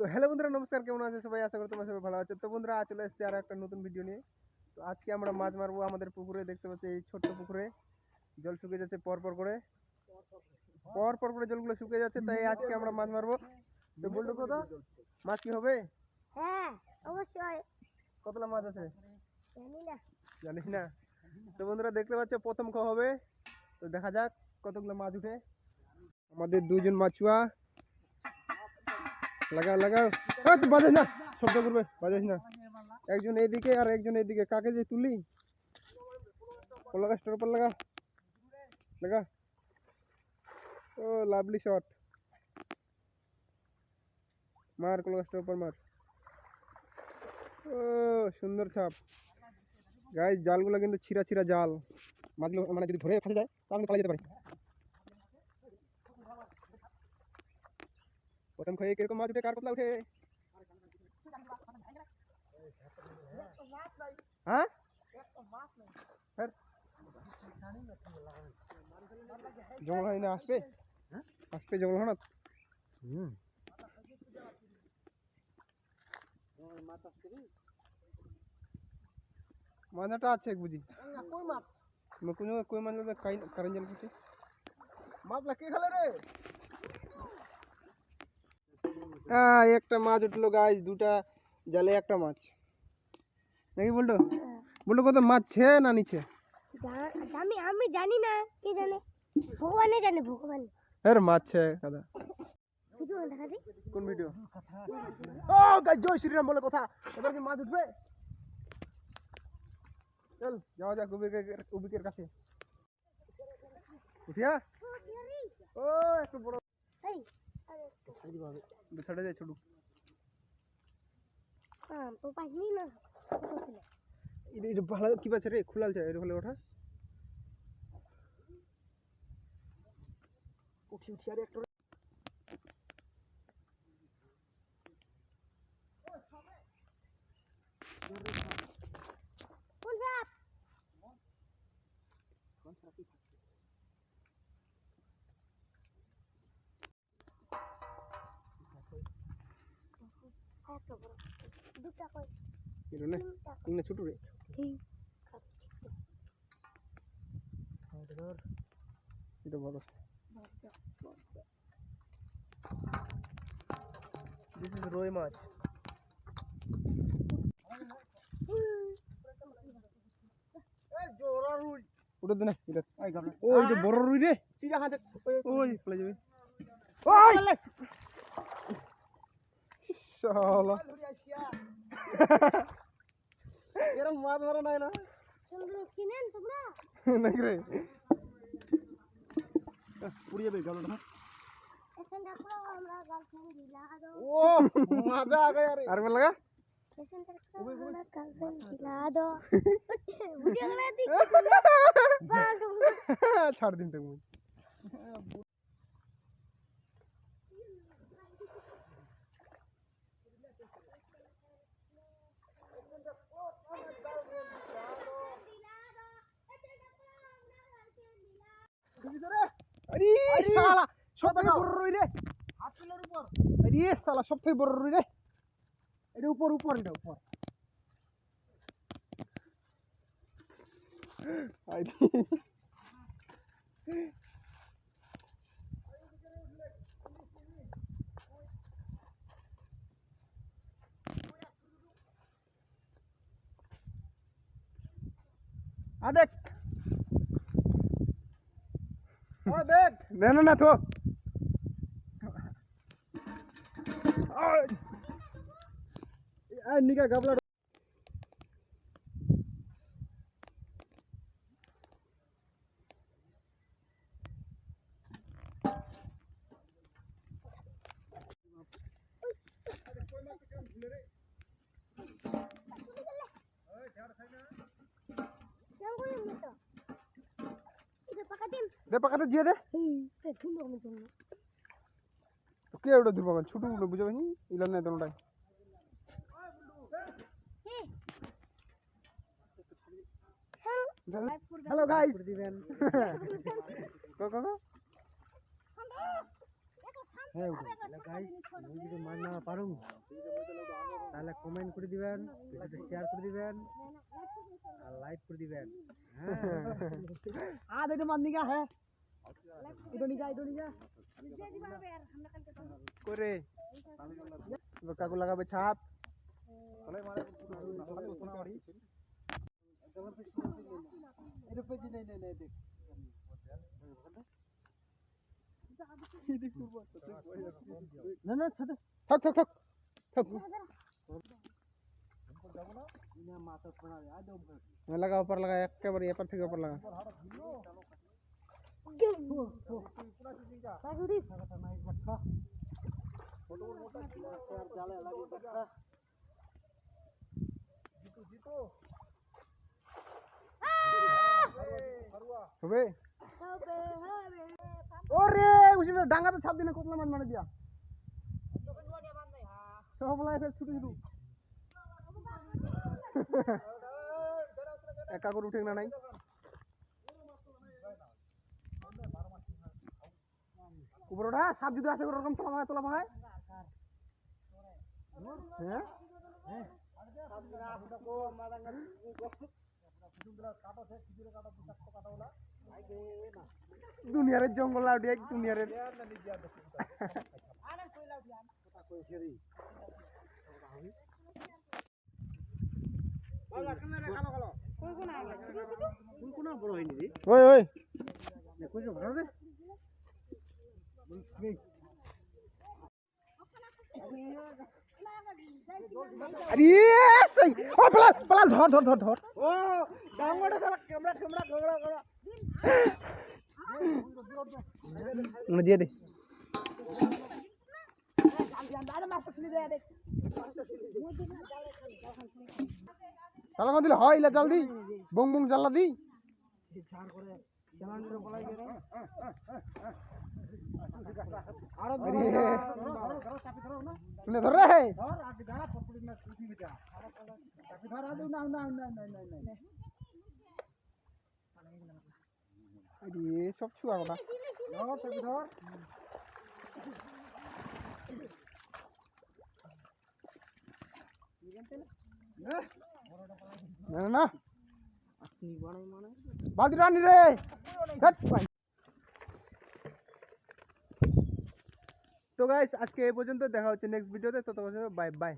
তো হ্যালো বন্ধুরা, নমস্কার। কেমন আছে সবাই? আশা করি তোমরা সবাই ভালো আছো। তো বন্ধুরা, চলে এসেছি আর একটা নতুন ভিডিও নিয়ে। তো আজকে আমরা মাছ মারবো আমাদের পুকুরে। দেখতে পাচ্ছি এই ছোট্ট পুকুরে জল শুকিয়ে যাচ্ছে পরপর করে জলগুলো শুকিয়ে যাচ্ছে, তাই আজকে আমরা মাছ মারবো। তো বলতো কথা, মাছ কি হবে? হ্যাঁ অবশ্যই। কতলা মাছ আছে জানি জানিস না। না? তো বন্ধুরা, দেখতে পাচ্ছ প্রথম খ হবে। তো দেখা যাক কতগুলো মাছ উঠে। আমাদের দুজন মাছুয়া, লাগাও লাগাও। তুই বাজাস না, শব্দ করবে, বাজাস না। একজন এইদিকে আর একজন এইদিকে। কাকে যে তুলি, কলা গাছটার উপর লাগা লাগা। ও লাভলি শট, মার কলা গাছটার উপর মার। ও সুন্দর ছাপ। গাইস, জালগুলো কিন্তু ছিঁড়া ছিঁড়া জাল। মাছগুলো মানে যদি ধরে ফাঁসে যায় তাহলে পালিয়ে যেতে পারে। প্রথম খেয়ে কিরকম মাছ উঠে, কার কতলা উঠে? হ্যাঁ, জঙ্গল হয় না, আসবে আসবে জঙ্গল হয় না। মাছটা আছে বুঝি। কই মাছ? কই মাছ কারেন্ট জাল কিছু মাছ কে খেলে রে? একটা মাছ উঠলো গাইস, দুটা জালে একটা মাছ। নাকি বলতো বলতো কত মাছ ছে না নিচে? আমি জানি না, কে জানে? ভগবানে জানে, ভগবান। হ্যাঁ মাছ ছে দাদা। ভিডিও দেখা দি। কোন ভিডিও? ও গাইস, জয় শ্রীরাম বলে কথা। এবার কি মাছ উঠবে? চল যাওয়া যাক উবিকের কাছে। উঠিয়া ও একটু বড় এই ছাড়ে যায় ছোট। তো পাইনি না। এটা ভালো কি পাচ্ছে রে, খুলালছে এটা হলে ওঠা। উঠি উঠি আরে একটা কোন সাপ? একটা বড়, দুটা কই? এটা না, ইংনা ছোট রে। ঠিক এটা বড়। দিস ইজ রুই মাছ। ওটা দে না, এটা ওই যে বড় রুই রে। ওই পড়ে যাবে। ওই শালা এরকম মাছ ধরা নাই না কিনেন তোমরা নাকি রে? পুড়িয়ে যাবে গালটা। এখানটা পুরো আমরা গার্লফ্রেন্ড দিলা দো। ও মজা आ गया रे। আর বল লাগা এখানটা পুরো আমরা গার্লফ্রেন্ড দিলা দো। ভিডিও করে দিই। ছাড় দিন তুমি। আরে শালা সবথেকে বড় রুই রে, হাত তুলার উপর। আরে শালা সবথেকে বড় রুই রে। এটা উপর উপর, এটা উপর। আরে দেখ না না না তো নিকা গাবলা। দে পাকাতে দিয়ে দে। কে ওটা দিব ছোট উঠে বুঝে পাইনি ইলান নাই দোনোটাই। হ্যালো গাইস দিবেন। কো কো হ্যাঁ উঠে তাহলে গাইস আমি যদি মাছ না পারুম তাহলে কমেন্ট করে দিবেন, ভিডিওটা শেয়ার করে দিবেন আর লাইক করে দিবেন। হ্যাঁ আজ এটা মান নিগা হ্যাঁ এটা নিগা করে কাকু লাগাবে ছাপ না না ছোট থাক থাক থাক থাক মাথা শোনা একদম লাগা ऊपर लगा একেবারে এপার থেকে ऊपर লাগা হবে ওরে উসি ডাঙ্গা তো ছাপ দিনা কোতলা মাছ মানে দিয়া সব বলা এসে ছুটি ছুটি একা করে উঠে না নাই উপরে ওঠা সাপ যদি আসে ওরকম তোলা ভাই হ্যাঁ দুনিয়ার জঙ্গল আউটি এক দুনিয়ার বড় হয়নি রে ওই ওই কইছো ভালো রে আরে সেই ও পলা পলা ধর ও ডাঙ্গড়া সারা ক্যামেরা মানে দিয়ে দে তালা কোন দিলে হয় ইলা জলদি বং বং জ্বালা দি শুনে ধর রে আরে সব ছুয়া কথা না না বালতি রানি রে তো গাইস আজকে এই পর্যন্ত দেখা হচ্ছে নেক্সট ভিডিওতে ততক্ষণ বাই বাই।